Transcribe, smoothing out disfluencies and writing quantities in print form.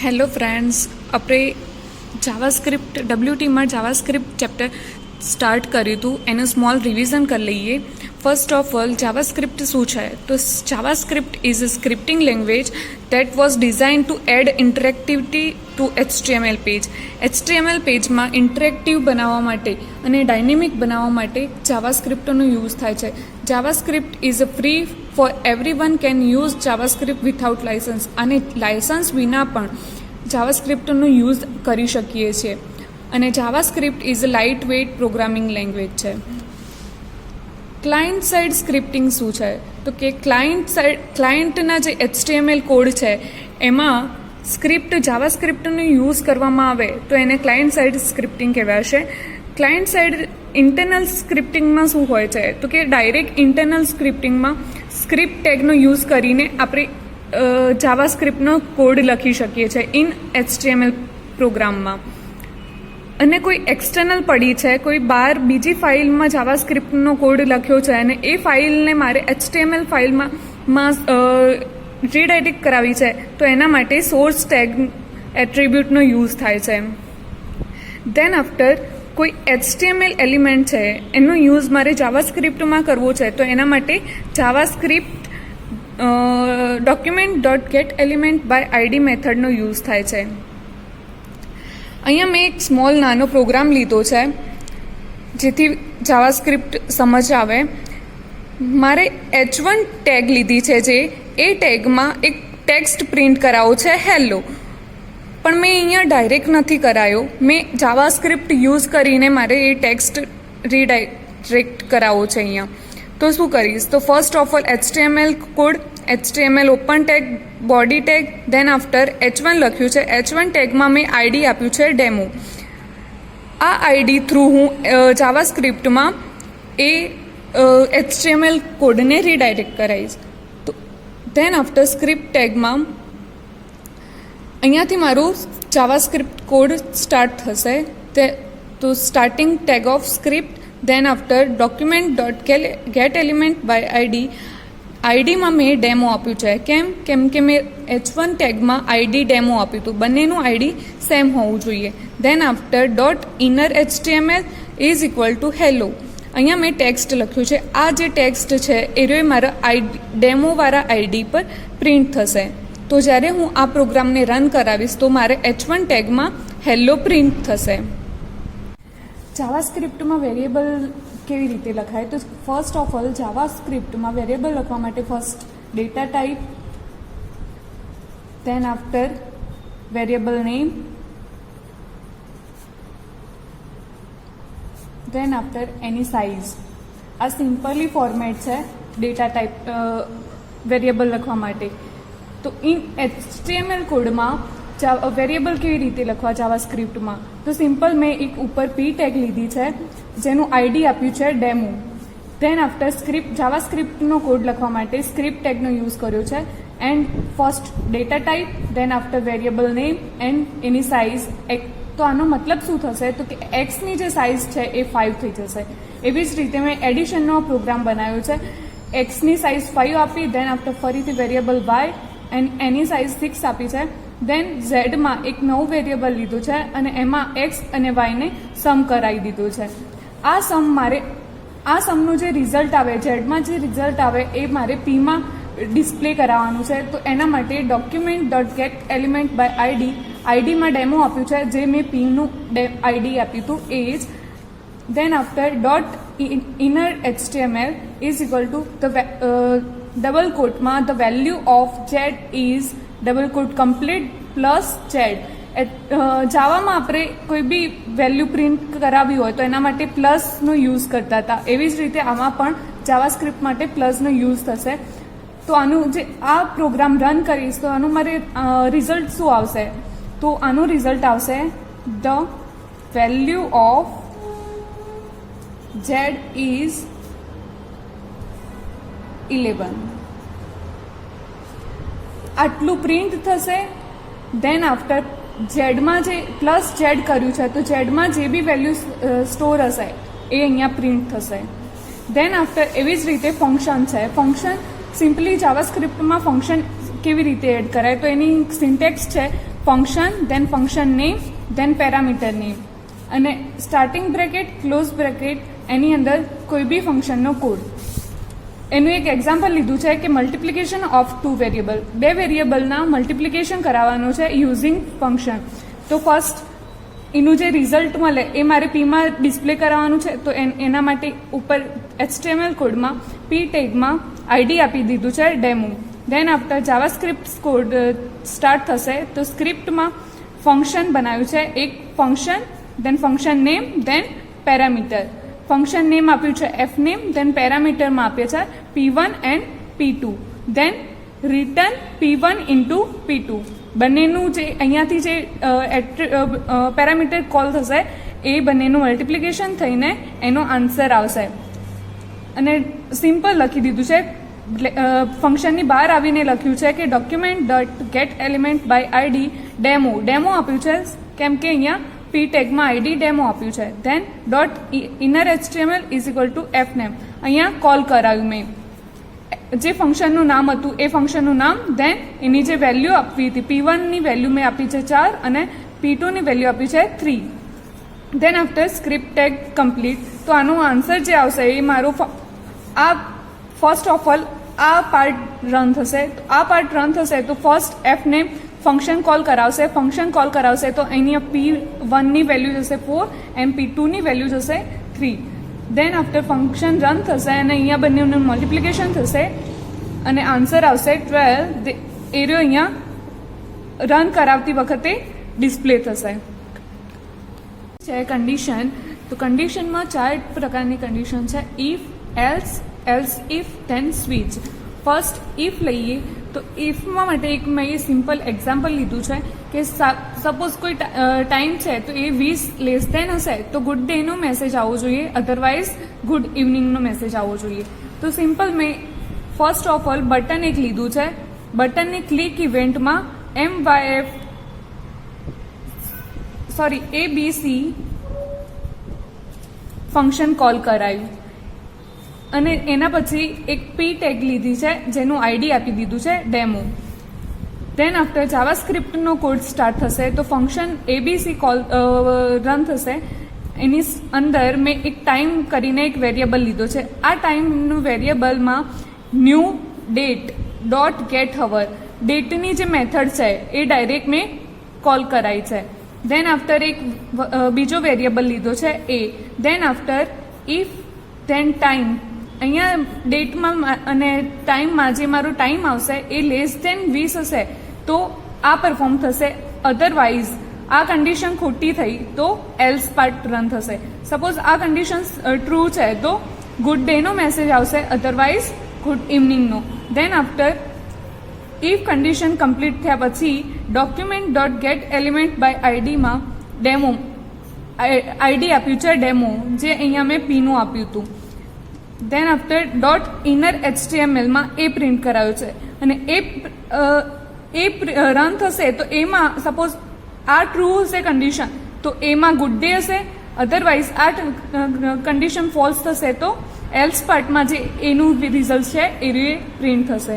Hello friends, આપણે JavaScript ડબલ્યુટીમાં JavaScript chapter start કર્યું હતું. એનું સ્મોલ રિવિઝન કરી લઈએ. ફર્સ્ટ ઓફ ઓલ, જાવાસ્ક્રિપ્ટ શું છે? તો JavaScript is a scripting language that was designed to add interactivity to HTML page. HTML પેજમાં ઇન્ટરેક્ટિવ બનાવવા માટે અને ડાયનેમિક બનાવવા માટે જાવાસ્ક્રિપ્ટનો યુઝ થાય છે. JavaScript is a free for everyone can use JavaScript without licence, અને લાયસન્સ વિના પણ જાવાસ્ક્રિપ્ટનો યુઝ કરી શકીએ છીએ. અને JavaScript is a light weight programming language છે. ક્લાયન્ટ સાઇડ સ્ક્રિપ્ટિંગ શું છે? તો કે ક્લાયન્ટના જે HTML કોડ છે એમાં જાવાસ્ક્રિપ્ટનો યુઝ કરવામાં આવે તો એને ક્લાયન્ટ સાઇડ સ્ક્રિપ્ટિંગ કહેવાશે. ક્લાયન્ટ સાઇડ ઇન્ટરનલ સ્ક્રિપ્ટિંગમાં શું હોય છે? તો કે ડાયરેક્ટ ઇન્ટરનલ સ્ક્રિપ્ટિંગમાં સ્ક્રિપ્ટ ટેગનો યુઝ કરીને આપણે જાવાસ્ક્રિપ્ટનો કોડ લખી શકીએ છીએ ઇન HTML પ્રોગ્રામમાં. અને કોઈ એક્સટર્નલ પડી છે, કોઈ બહાર બીજી ફાઇલમાં જાવાસ્ક્રિપ્ટનો કોડ લખ્યો છે અને એ ફાઇલને મારે HTML ફાઇલમાં રીડાયરેક્ટ કરાવી છે, તો એના માટે સોર્સ ટેગ એટ્રીબ્યુટનો યુઝ થાય છે. દેન આફ્ટર કોઈ HTML એલિમેન્ટ છે એનો યુઝ મારે જાવાસ્ક્રિપ્ટમાં કરવો છે, તો એના માટે જાવાસ્ક્રિપ્ટ document.getElementById મેથડનો યુઝ થાય છે. અહીંયા મેં એક સ્મોલ નાનો પ્રોગ્રામ લીધો છે જેથી જાવાસ્ક્રિપ્ટ સમજ આવે. મારે H1 ટેગ લીધી છે, જે એ ટેગમાં એક ટેક્સ્ટ પ્રિન્ટ કરાવો છે હેલો, પણ મેં અહીંયા ડાયરેક્ટ નથી કરાયો. મેં જાવાસ્ક્રિપ્ટ યુઝ કરીને મારે એ ટેક્સ્ટ રીડાયરેક્ટ કરાવવો છે અહીંયા. તો શું કરીશ? તો first of all HTML code, HTML open tag, body tag, then after H1 લખ્યું છે. H1 ટેગમાં મેં આઈડી આપ્યું છે ડેમો. આ આઈડી થ્રુ હું જાવાસ્ક્રિપ્ટમાં એ HTML કોડને રીડાયરેક્ટ કરાવીશ. તો દેન આફ્ટર સ્ક્રિપ્ટ ટેગમાં અહીંયાથી મારું જાવાસ્ક્રિપ્ટ કોડ સ્ટાર્ટ થશે. તો starting tag of script, then after document.getElementById. આઈડીમાં મેં ડેમો આપ્યું છે. કેમ કે મેં H1 ટેગમાં આઈડી ડેમો આપ્યું હતું. બંનેનું આઈડી સેમ હોવું જોઈએ. Then after .innerHTML is equal to hello. અહીંયા મેં ટેક્સ્ટ લખ્યું છે. આ જે ટેક્સ્ટ છે એ મારા ડેમોવાળા આઈડી પર પ્રિન્ટ થશે. તો જ્યારે હું આ પ્રોગ્રામને રન કરાવીશ તો મારે H1 ટેગમાં હેલો પ્રિન્ટ થશે. જાવાસ્ક્રિપ્ટમાં વેરિયેબલ કેવી રીતે લખાય? તો ફર્સ્ટ ઓફ ઓલ, જાવાસ્ક્રિપ્ટમાં વેરિયેબલ લખવા માટે first data type, then after variable name, then after any size. આ સિમ્પલી ફોર્મેટ છે ડેટા ટાઈપ વેરિયેબલ લખવા માટે. તો ઇન HTML કોડમાં વેરિયેબલ કેવી રીતે લખવા જાવાસ્ક્રિપ્ટમાં? તો સિમ્પલ મેં એક ઉપર પી ટેગ લીધી છે જેનું આઈડી આપ્યું છે ડેમો. દેન આફ્ટર જાવાસ્ક્રિપ્ટનો કોડ લખવા માટે સ્ક્રિપ્ટ ટેગનો યુઝ કર્યો છે. And first data type, then after variable name and એની સાઇઝ. તો આનો મતલબ શું થશે? તો કે એક્સની જે સાઇઝ છે એ 5 થઈ જશે. એવી જ રીતે મેં એડિશનનો પ્રોગ્રામ બનાવ્યો છે. એક્સની સાઇઝ 5 આપી, દેન આફ્ટર ફરીથી વેરિયેબલ વાય એન્ડ એની સાઇઝ 6 આપી છે. દેન ઝેડમાં એક નવું વેરિયેબલ લીધું છે અને એમાં એક્સ અને વાયને સમ કરાવી દીધું છે. આ સમનું જે રિઝલ્ટ આવે, ઝેડમાં જે રિઝલ્ટ આવે એ મારે પીમાં ડિસ્પ્લે કરાવવાનું છે. તો એના માટે document.getElementById, આઈડીમાં ડેમો આપ્યું છે જે મેં પીનું આઈડી આપ્યું હતું એ જ. Then after .innerHTML is equal to double કોટમાં the value of Z is double quote complete plus Z. જાવામાં આપણે કોઈ બી વેલ્યુ પ્રિન્ટ કરાવી હોય તો એના માટે પ્લસનો યુઝ કરતા હતા. એવી જ રીતે આમાં પણ જાવાસ્ક્રિપ્ટ માટે પ્લસનો યુઝ થશે. તો આનું જે આ પ્રોગ્રામ રન કરીશ તો આનું મારે રિઝલ્ટ શું આવશે? તો આનું રિઝલ્ટ આવશે the value of Z is 11. આટલું પ્રિન્ટ થશે. દેન આફ્ટર ઝેડમાં જે પ્લસ ઝેડ કર્યું છે તો ઝેડમાં જે બી વેલ્યુ સ્ટોર હશે એ અહીંયા પ્રિન્ટ થશે. દેન આફ્ટર એવી જ રીતે ફંક્શન છે. ફંક્શન સિમ્પલી જાવાસ્ક્રિપ્ટમાં ફંક્શન કેવી રીતે એડ કરાય, તો એની સિન્ટેક્સ છે function, then function name, then parameter name, અને સ્ટાર્ટિંગ બ્રેકેટ, ક્લોઝ બ્રેકેટ, એની અંદર કોઈ બી ફંક્શનનો કોડ. એનું એક એક્ઝામ્પલ લીધું છે કે મલ્ટિપ્લિકેશન ઓફ 2 વેરિયેબલ, 2 વેરિયેબલના મલ્ટિપ્લિકેશન કરાવવાનું છે યુઝિંગ ફંક્શન. તો ફર્સ્ટ એનું જે રિઝલ્ટ મળે એ મારે પીમાં ડિસ્પ્લે કરાવવાનું છે. તો એના માટે ઉપર HTML કોડમાં પી ટેગમાં આઈડી આપી દીધું છે demo. Then after JavaScript code start થશે તો સ્ક્રિપ્ટમાં ફંક્શન બનાવ્યું છે, એક function, then function name, then parameter. Function name આપ્યું છે એફ નેમ, દેન પેરામીટરમાં આપ્યા છે P1 and P2, then return P1 into P2. બંનેનું જે અહીંયાથી જે પેરામીટર કોલ થશે એ બંનેનું મલ્ટિપ્લિકેશન થઈને એનો આન્સર આવશે. અને સિમ્પલ લખી દીધું છે. ફંક્શનની બહાર આવીને લખ્યું છે કે document dot get element by ID demo. Demo આપ્યું છે કેમ કે અહીંયા પી ટેગમાં આઈડી ડેમો આપ્યું છે. Then dot inner HTML is equal to F name, અહીંયા કોલ કરાવ્યું મેં. જે ફંક્શનનું નામ હતું એ ફંક્શનનું નામ, દેન એની જે વેલ્યુ આપવી હતી P1ની વેલ્યુ મેં આપી છે 4 અને P2ની વેલ્યુ આપી છે 3. Then after script tag complete. તો આનો આન્સર જે આવશે એ મારો આ ફર્સ્ટ ઓફ ઓલ આ પાર્ટ રન થશે. તો આ પાર્ટ રન થશે તો first F name function call કરાવશે. ફંક્શન કોલ કરાવશે તો અહીંયા P1ની વેલ્યુ જશે 4 એન્ડ P2ની વેલ્યુ જશે 3. દેન આફ્ટર ફંક્શન રન થશે અને અહીંયા બંનેનું મલ્ટિપ્લિકેશન થશે અને આન્સર આવશે 12. એરિયો અહીંયા રન કરાવતી વખતે ડિસ્પ્લે થશે. છે કન્ડિશન. તો કન્ડિશનમાં 4 પ્રકારની કન્ડિશન છે: if, else, else if, then switch. First if લઈએ તો ઇફમાં માટે એક મેં એ સિમ્પલ એક્ઝામ્પલ લીધું છે કે સપોઝ કોઈ ટાઈમ છે તો એ 20 લેસ દેન હશે તો ગુડ ડેનો મેસેજ આવવો જોઈએ, અધરવાઇઝ ગુડ ઇવનિંગનો મેસેજ આવવો જોઈએ. તો સિમ્પલ મેં ફર્સ્ટ ઓફ ઓલ બટન એક લીધું છે. બટનની ક્લિક ઇવેન્ટમાં ABC ફંક્શન કોલ કરાયું અને એના પછી એક પી ટેગ લીધી છે જેનું આઈડી આપી દીધું છે ડેમો. દેન આફ્ટર જાવાસ્ક્રિપ્ટનો કોડ સ્ટાર્ટ થશે તો ફંક્શન ABC કોલ રન થશે. એની અંદર મેં એક ટાઈમ કરીને એક વેરિયેબલ લીધો છે. આ ટાઈમનું વેરિયેબલમાં new date dot get hour, ડેટની જે મેથડ છે એ ડાયરેક્ટ મેં કોલ કરાઈ છે. દેન આફ્ટર એક બીજો વેરિયેબલ લીધો છે એ. Then after if, then time. અહીંયા ડેટમાં અને ટાઈમમાં જે મારો ટાઈમ આવશે એ લેસ દેન 20 હશે તો આ પરફોર્મ થશે, અધરવાઇઝ આ કન્ડિશન ખોટી થઈ તો એલ્સ પાર્ટ રન થશે. સપોઝ આ કન્ડિશન ટ્રુ છે તો ગુડ ડેનો મેસેજ આવશે, અધરવાઇઝ ગુડ ઇવનિંગનો. Then after if condition complete થયા પછી document dot get element by આઈડીમાં ડેમો આઈડી આપ્યું છે ડેમો, જે અહીંયા મેં પીનું આપ્યું હતું. દેન આફ્ટર ડોટ ઇનર HTMLમાં એ પ્રિન્ટ કરાયું છે અને એ રન થશે તો એમાં સપોઝ આ ટ્રુ હશે કન્ડિશન તો એમાં ગુડ ડે હશે, અધરવાઇઝ આ કન્ડિશન ફોલ્સ થશે તો એલ્સ પાર્ટમાં જે એનું રિઝલ્ટ છે એ પ્રિન્ટ થશે.